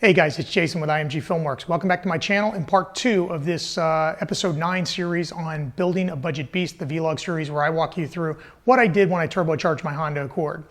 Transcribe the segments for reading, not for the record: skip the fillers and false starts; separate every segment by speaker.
Speaker 1: Hey guys, it's Jason with IMG Filmworks. Welcome back to my channel in part 2 of this episode 9 series on building a budget beast, the vlog series where I walk you through what I did when I turbocharged my Honda Accord.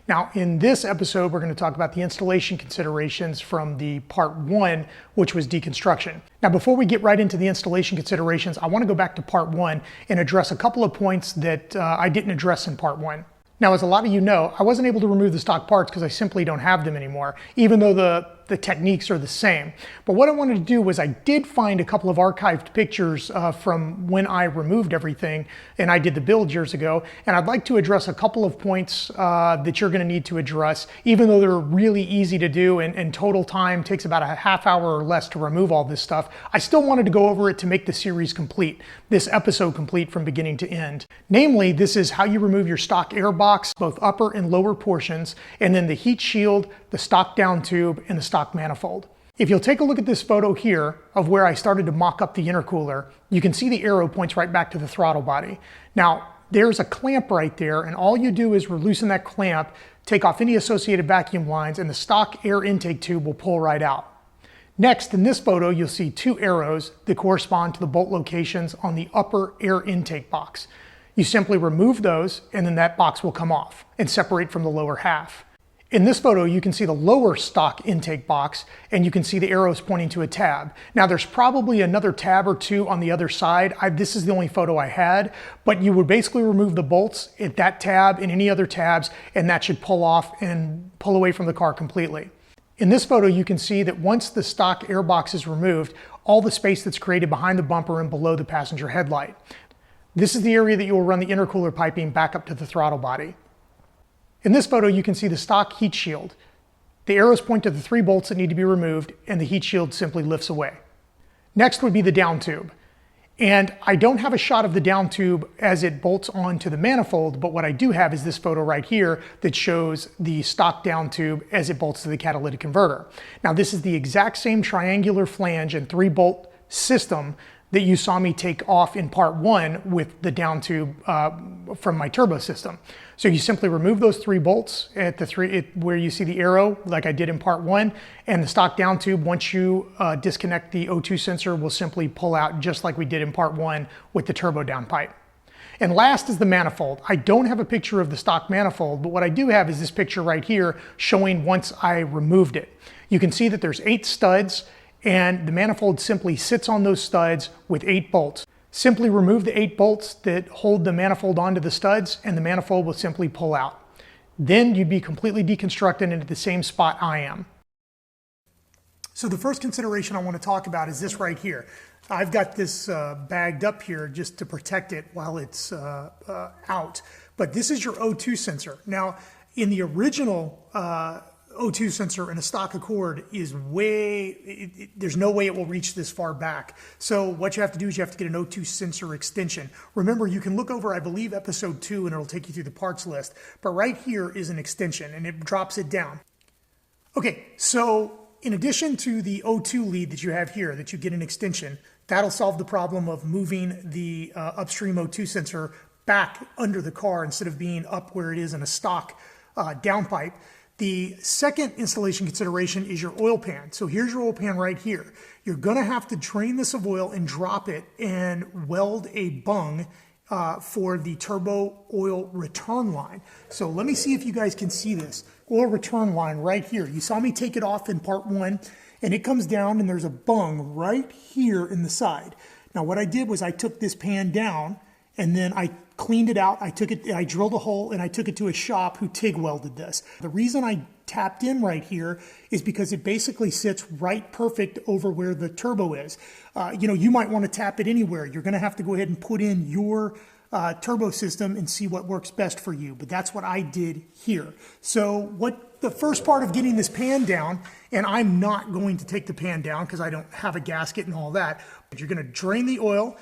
Speaker 1: Now in this episode we're going to talk about the installation considerations from the part 1, which was deconstruction. Now before we get right into the installation considerations, I want to go back to part 1 and address a couple of points that I didn't address in part 1. Now, as a lot of you know, I wasn't able to remove the stock parts because I simply don't have them anymore, even though the techniques are the same. But what I wanted to do was I did find a couple of archived pictures from when I removed everything and I did the build years ago, and I'd like to address a couple of points that you're going to need to address, even though they're really easy to do and total time takes about a half hour or less to remove all this stuff. I still wanted to go over it to make the series complete, this episode complete from beginning to end. Namely, this is how you remove your stock air box, both upper and lower portions, and then the heat shield, the stock down tube, and the stock manifold. If you'll take a look at this photo here of where I started to mock up the intercooler, you can see the arrow points right back to the throttle body. Now, there's a clamp right there, and all you do is loosen that clamp, take off any associated vacuum lines, and the stock air intake tube will pull right out. Next, in this photo, you'll see two arrows that correspond to the bolt locations on the upper air intake box. You simply remove those, and then that box will come off and separate from the lower half. In this photo, you can see the lower stock intake box, and you can see the arrows pointing to a tab. Now, there's probably another tab or two on the other side. This is the only photo I had, but you would basically remove the bolts at that tab and any other tabs, and that should pull off and pull away from the car completely. In this photo, you can see that once the stock air box is removed, all the space that's created behind the bumper and below the passenger headlight. This is the area that you will run the intercooler piping back up to the throttle body. In this photo, you can see the stock heat shield. The arrows point to the 3 bolts that need to be removed, and the heat shield simply lifts away. Next would be the down tube. And I don't have a shot of the down tube as it bolts onto the manifold, but what I do have is this photo right here that shows the stock down tube as it bolts to the catalytic converter. Now, this is the exact same triangular flange and 3-bolt system that you saw me take off in part 1 with the down tube from my turbo system. So you simply remove those 3 bolts at the where you see the arrow, like I did in part 1, and the stock down tube, once you disconnect the O2 sensor, will simply pull out just like we did in part 1 with the turbo down pipe. And last is the manifold. I don't have a picture of the stock manifold, but what I do have is this picture right here showing once I removed it. You can see that there's 8 studs, and the manifold simply sits on those studs with 8 bolts. Simply remove the 8 bolts that hold the manifold onto the studs, and the manifold will simply pull out. Then you'd be completely deconstructed into the same spot I am. So the first consideration I want to talk about is this right here. I've got this bagged up here just to protect it while it's out. But this is your O2 sensor. Now, in the original O2 sensor in a stock Accord is there's no way it will reach this far back. So what you have to do is you have to get an O2 sensor extension. Remember, you can look over, I believe, episode 2, and it'll take you through the parts list. But right here is an extension, and it drops it down. Okay, so in addition to the O2 lead that you have here, that you get an extension, that'll solve the problem of moving the upstream O2 sensor back under the car instead of being up where it is in a stock downpipe. The second installation consideration is your oil pan. So here's your oil pan right here. You're gonna have to drain this of oil and drop it and weld a bung for the turbo oil return line. So let me see if you guys can see this. Oil return line right here. You saw me take it off in part 1, and it comes down and there's a bung right here in the side. Now what I did was I took this pan down and then I cleaned it out. I drilled a hole and I took it to a shop who TIG welded this. The reason I tapped in right here is because it basically sits right perfect over where the turbo is. You might want to tap it anywhere. You're going to have to go ahead and put in your turbo system and see what works best for you. But that's what I did here. So the first part of getting this pan down, and I'm not going to take the pan down because I don't have a gasket and all that, but you're going to drain the oil.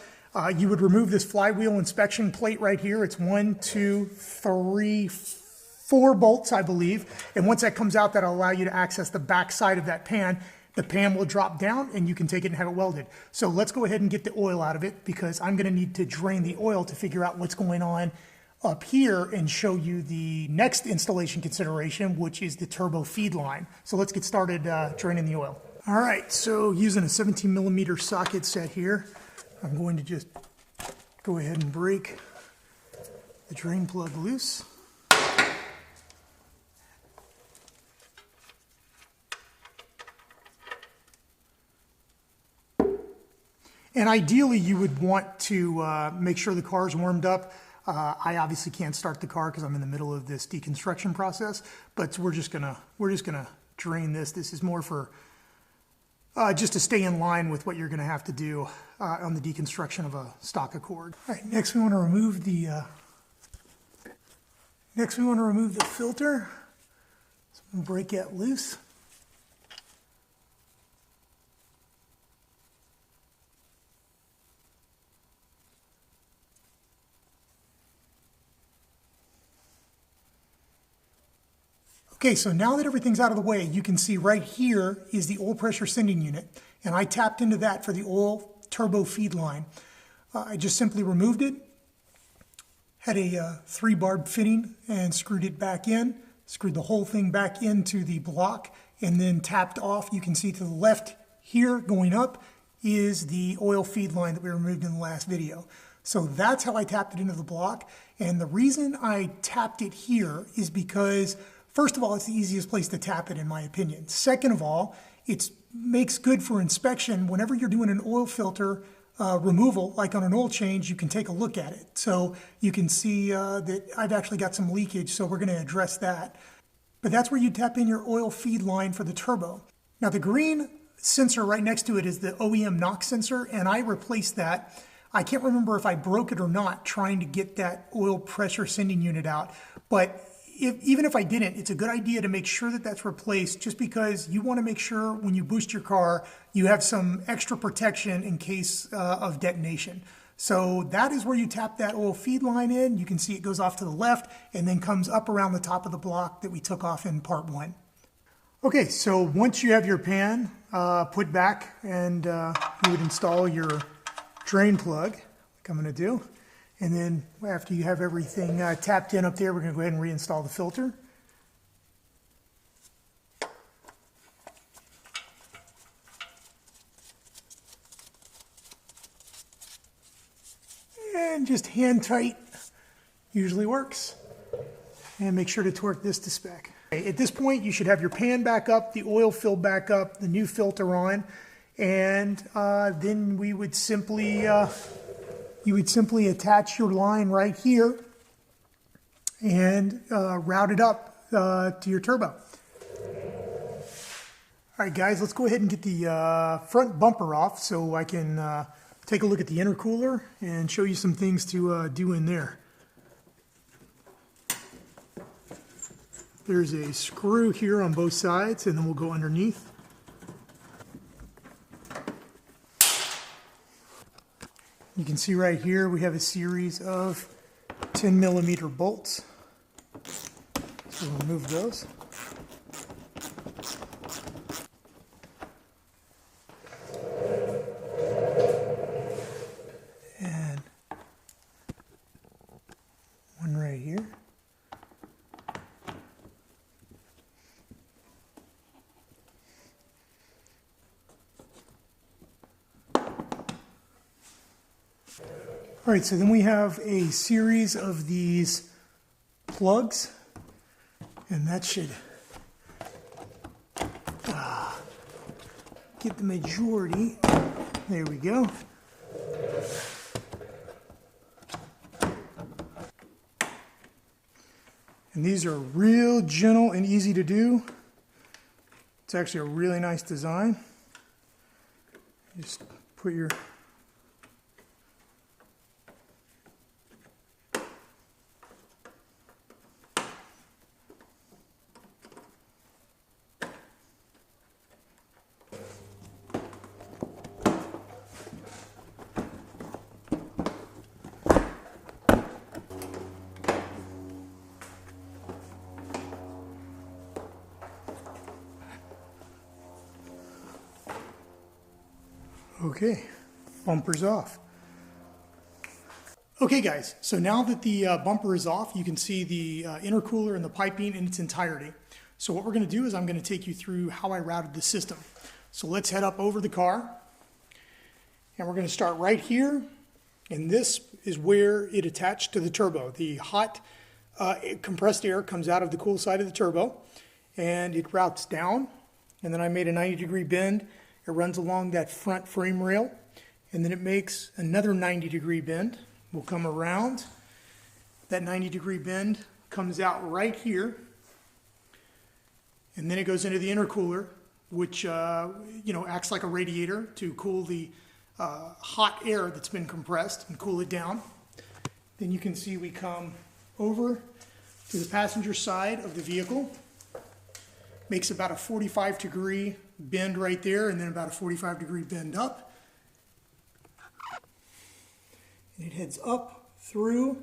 Speaker 1: You would remove this flywheel inspection plate right here. It's 1, 2, 3, 4 bolts, I believe. And once that comes out, that'll allow you to access the back side of that pan. The pan will drop down and you can take it and have it welded. So let's go ahead and get the oil out of it because I'm gonna need to drain the oil to figure out what's going on up here and show you the next installation consideration, which is the turbo feed line. So let's get started draining the oil. All right, so using a 17 millimeter socket set here, I'm going to just go ahead and break the drain plug loose. And ideally, you would want to make sure the car is warmed up. I obviously can't start the car because I'm in the middle of this deconstruction process, but we're just gonna drain this. This is more for just to stay in line with what you're gonna have to do on the deconstruction of a stock Accord. All right, next we want to remove the filter. So I'm gonna break that loose. Okay, so now that everything's out of the way, you can see right here is the oil pressure sending unit, and I tapped into that for the oil turbo feed line. I just simply removed it, had a 3-barb fitting and screwed it back in, screwed the whole thing back into the block, and then tapped off. You can see to the left here going up is the oil feed line that we removed in the last video. So that's how I tapped it into the block, and the reason I tapped it here is because first of all, it's the easiest place to tap it, in my opinion. Second of all, it makes good for inspection. Whenever you're doing an oil filter removal, like on an oil change, you can take a look at it. So you can see that I've actually got some leakage, so we're going to address that. But that's where you tap in your oil feed line for the turbo. Now the green sensor right next to it is the OEM NOx sensor, and I replaced that. I can't remember if I broke it or not trying to get that oil pressure sending unit out, but even if I didn't, it's a good idea to make sure that that's replaced, just because you want to make sure when you boost your car, you have some extra protection in case of detonation. So that is where you tap that oil feed line in. You can see it goes off to the left and then comes up around the top of the block that we took off in part 1. Okay, so once you have your pan put back, and you would install your drain plug, like I'm going to do. And then after you have everything tapped in up there, we're going to go ahead and reinstall the filter. And just hand tight usually works. And make sure to torque this to spec. At this point, you should have your pan back up, the oil filled back up, the new filter on, and then we would simply you would simply attach your line right here and route it up to your turbo. All right, guys, let's go ahead and get the front bumper off so I can take a look at the intercooler and show you some things to do in there. There's a screw here on both sides, and then we'll go underneath. You can see right here we have a series of 10 millimeter bolts. So we'll remove those. And one right here. All right, so then we have a series of these plugs, and that should get the majority. There we go. And these are real gentle and easy to do. It's actually a really nice design. Just put your okay, bumper's off. Okay guys, so now that the bumper is off, you can see the intercooler and the piping in its entirety. So what we're going to do is I'm going to take you through how I routed the system. So let's head up over the car, and we're going to start right here, and this is where it attached to the turbo. The hot compressed air comes out of the cool side of the turbo, and it routes down, and then I made a 90-degree bend. It runs along that front frame rail, and then it makes another 90-degree bend. We'll come around. That 90-degree bend comes out right here, and then it goes into the intercooler, which acts like a radiator to cool the hot air that's been compressed and cool it down. Then you can see we come over to the passenger side of the vehicle. Makes about a 45-degree bend right there, and then about a 45-degree bend up. And it heads up through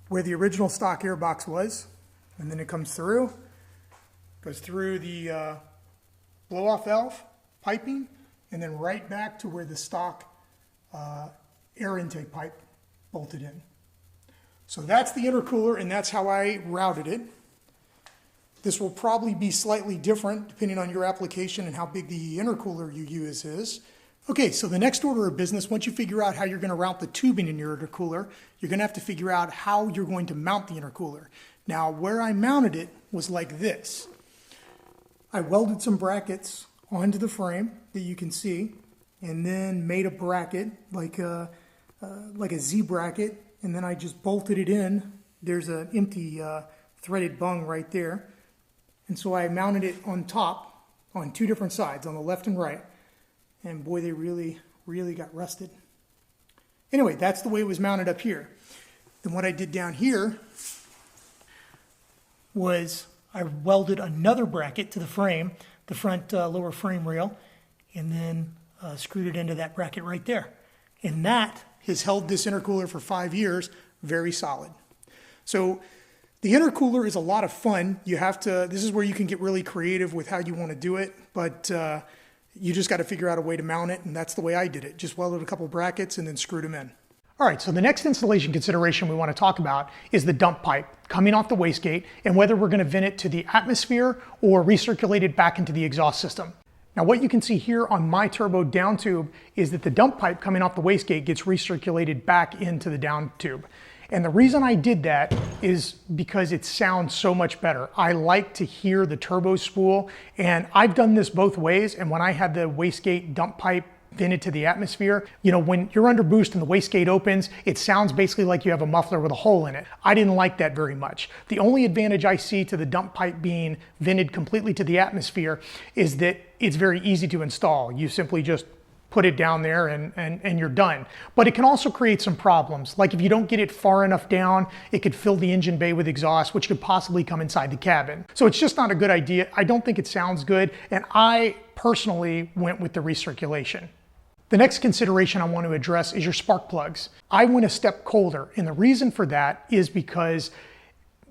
Speaker 1: where the original stock airbox was, and then it comes through, goes through the blow-off valve piping, and then right back to where the stock air intake pipe bolted in. So that's the intercooler, and that's how I routed it. This will probably be slightly different depending on your application and how big the intercooler you use is. Okay, so the next order of business, once you figure out how you're going to route the tubing in your intercooler, you're going to have to figure out how you're going to mount the intercooler. Now, where I mounted it was like this. I welded some brackets onto the frame that you can see, and then made a bracket like a Z bracket, and then I just bolted it in. There's an empty threaded bung right there. And so I mounted it on top on two different sides, on the left and right. And boy, they really got rusted. Anyway, that's the way it was mounted up here. Then what I did down here was I welded another bracket to the frame, the front lower frame rail, and then screwed it into that bracket right there. And that has held this intercooler for 5 years, very solid. So the intercooler is a lot of fun. This is where you can get really creative with how you want to do it, but you just got to figure out a way to mount it, and that's the way I did it. Just welded a couple brackets and then screwed them in. All right, so the next installation consideration we want to talk about is the dump pipe coming off the wastegate and whether we're going to vent it to the atmosphere or recirculate it back into the exhaust system. Now what you can see here on my turbo down tube is that the dump pipe coming off the wastegate gets recirculated back into the down tube. And the reason I did that is because it sounds so much better. I like to hear the turbo spool, and I've done this both ways. And when I had the wastegate dump pipe vented to the atmosphere, when you're under boost and the wastegate opens, it sounds basically like you have a muffler with a hole in it. I didn't like that very much. The only advantage I see to the dump pipe being vented completely to the atmosphere is that it's very easy to install. You simply just put it down there and you're done. But it can also create some problems. Like if you don't get it far enough down, it could fill the engine bay with exhaust, which could possibly come inside the cabin. So it's just not a good idea. I don't think it sounds good, and I personally went with the recirculation. The next consideration I want to address is your spark plugs. I went a step colder, and the reason for that is because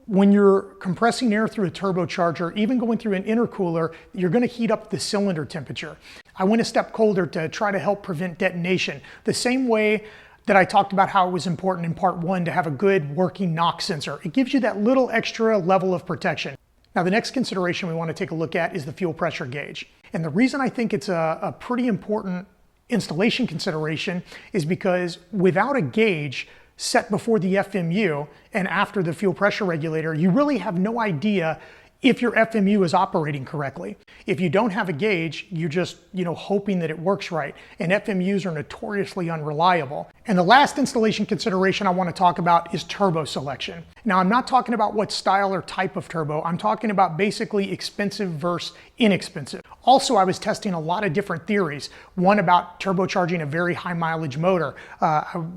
Speaker 1: when you're compressing air through a turbocharger, even going through an intercooler, you're going to heat up the cylinder temperature. I went a step colder to try to help prevent detonation. The same way that I talked about how it was important in part 1 to have a good working knock sensor. It gives you that little extra level of protection. Now the next consideration we want to take a look at is the fuel pressure gauge. And the reason I think it's a pretty important installation consideration is because without a gauge set before the FMU and after the fuel pressure regulator, you really have no idea if your FMU is operating correctly. If you don't have a gauge, you're just hoping that it works right. And FMUs are notoriously unreliable. And the last installation consideration I want to talk about is turbo selection. Now I'm not talking about what style or type of turbo, I'm talking about basically expensive versus inexpensive. Also, I was testing a lot of different theories. One about turbocharging a very high mileage motor,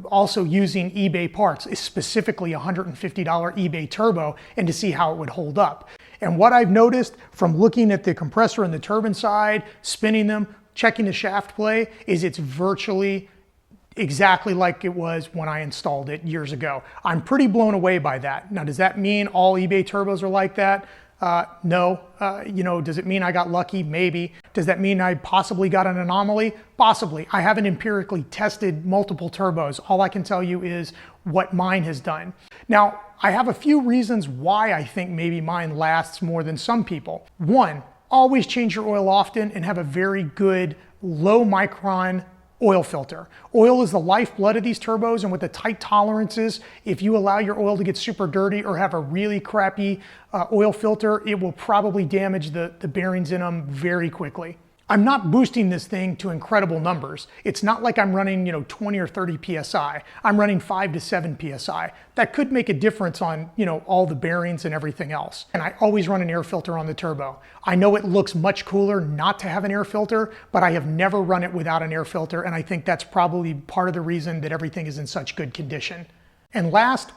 Speaker 1: also using eBay parts, specifically $150 eBay turbo, and to see how it would hold up. And what I've noticed from looking at the compressor and the turbine side, spinning them, checking the shaft play, is it's virtually exactly like it was when I installed it years ago. I'm pretty blown away by that. Now, does that mean all eBay turbos are like that? No. Does it mean I got lucky? Maybe. Does that mean I possibly got an anomaly? Possibly. I haven't empirically tested multiple turbos. All I can tell you is what mine has done. Now, I have a few reasons why I think maybe mine lasts more than some people. One, always change your oil often and have a very good low micron oil filter. Oil is the lifeblood of these turbos, and with the tight tolerances, if you allow your oil to get super dirty or have a really crappy oil filter, it will probably damage the bearings in them very quickly. I'm not boosting this thing to incredible numbers. It's not like I'm running, 20 or 30 PSI. I'm running 5 to 7 PSI. That could make a difference on, all the bearings and everything else. And I always run an air filter on the turbo. I know it looks much cooler not to have an air filter, but I have never run it without an air filter, and I think that's probably part of the reason that everything is in such good condition. And last,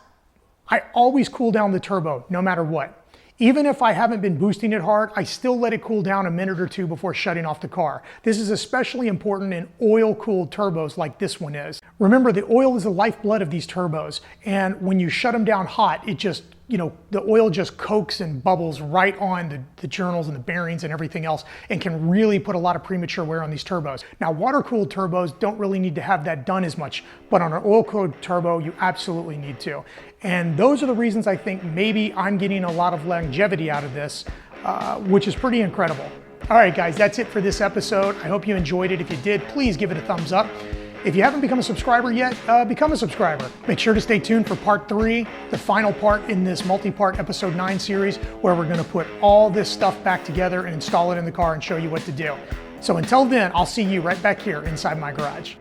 Speaker 1: I always cool down the turbo, no matter what. Even if I haven't been boosting it hard, I still let it cool down a minute or two before shutting off the car. This is especially important in oil-cooled turbos like this one is. Remember, the oil is the lifeblood of these turbos, and when you shut them down hot, it just, the oil just coaks and bubbles right on the journals and the bearings and everything else, and can really put a lot of premature wear on these turbos. Now, water-cooled turbos don't really need to have that done as much, but on an oil-cooled turbo, you absolutely need to. And those are the reasons I think maybe I'm getting a lot of longevity out of this, which is pretty incredible. All right, guys, that's it for this episode. I hope you enjoyed it. If you did, please give it a thumbs up. If you haven't become a subscriber yet, become a subscriber. Make sure to stay tuned for part 3, the final part in this multi-part episode 9 series, where we're gonna put all this stuff back together and install it in the car and show you what to do. So until then, I'll see you right back here inside my garage.